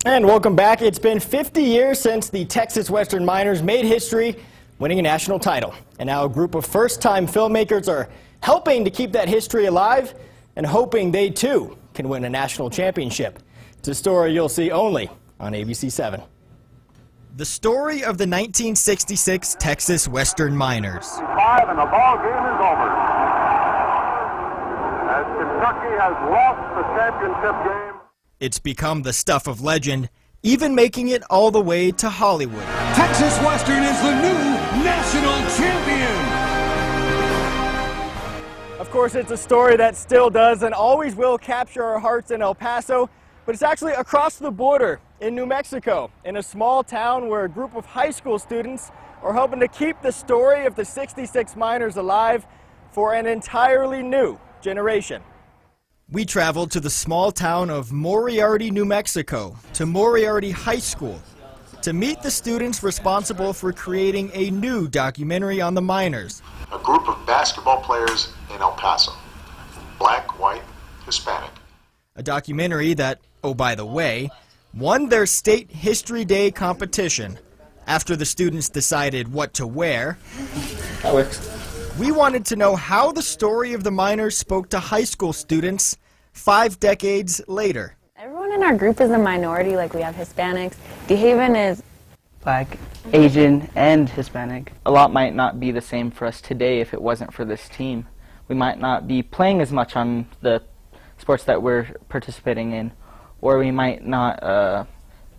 And welcome back. It's been 50 years since the Texas Western Miners made history, winning a national title. And now a group of first-time filmmakers are helping to keep that history alive and hoping they, too, can win a national championship. It's a story you'll see only on ABC 7. The story of the 1966 Texas Western Miners. 5 and the ball game is over. As Kentucky has lost the championship game. It's become the stuff of legend, even making it all the way to Hollywood. Texas Western is the new national champion. Of course, it's a story that still does and always will capture our hearts in El Paso, but it's actually across the border in New Mexico, in a small town where a group of high school students are hoping to keep the story of the 66 miners alive for an entirely new generation. We traveled to the small town of Moriarty, New Mexico, to Moriarty High School, to meet the students responsible for creating a new documentary on the miners. A group of basketball players in El Paso, black, white, Hispanic. A documentary that, oh by the way, won their State History Day competition after the students decided what to wear. That works. We wanted to know how the story of the miners spoke to high school students 5 decades later. Everyone in our group is a minority, like we have Hispanics. DeHaven is Black, Asian, and Hispanic. A lot might not be the same for us today if it wasn't for this team. We might not be playing as much on the sports that we're participating in, or we might not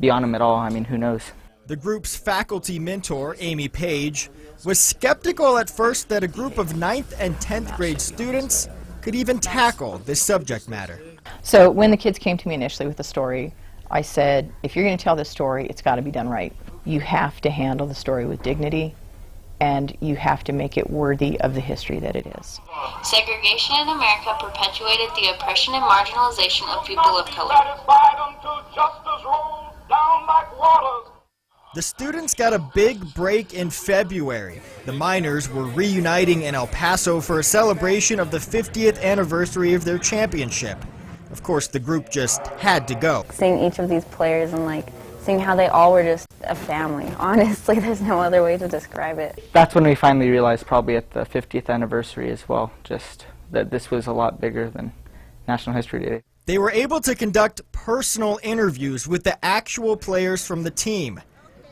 be on them at all. I mean, who knows? The group's faculty mentor, Amy Page, was skeptical at first that a group of 9th and 10th grade students could even tackle this subject matter. So when the kids came to me initially with the story, I said, if you're going to tell this story, it's got to be done right. You have to handle the story with dignity, and you have to make it worthy of the history that it is. Segregation in America perpetuated the oppression and marginalization of people of color. The students got a big break in February. The miners were reuniting in El Paso for a celebration of the 50th anniversary of their championship. Of course, the group just had to go. seeing each of these players and seeing how they all were just a family. Honestly, there's no other way to describe it. That's when we finally realized, probably at the 50th anniversary as well, just that this was a lot bigger than National History Day. They were able to conduct personal interviews with the actual players from the team,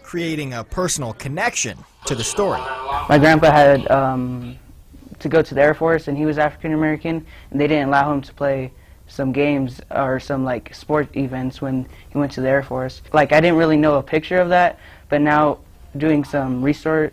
creating a personal connection to the story. My grandpa had to go to the Air Force, and he was African American, and they didn't allow him to play some games or some sport events when he went to the Air Force. I didn't really know a picture of that, but now doing some research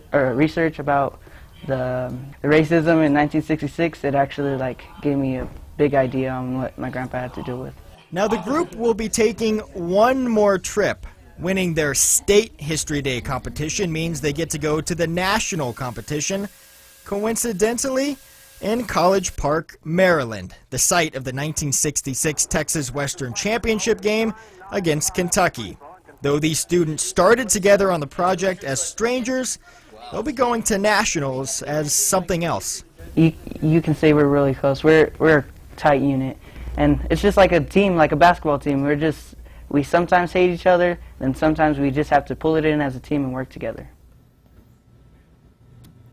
about the racism in 1966, it actually gave me a big idea on what my grandpa had to deal with. Now the group will be taking one more trip. Winning their State History Day competition means they get to go to the national competition, coincidentally in College Park, Maryland, the site of the 1966 Texas Western Championship game against Kentucky. Though these students started together on the project as strangers, they'll be going to nationals as something else. You can say we're really close. We're a tight unit, and it's just like a team, like a basketball team. We sometimes hate each other, and sometimes we just have to pull it in as a team and work together.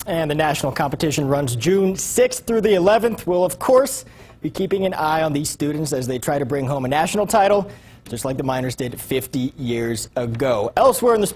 And the national competition runs June 6th through the 11th. We'll, of course, be keeping an eye on these students as they try to bring home a national title, just like the miners did 50 years ago. Elsewhere in the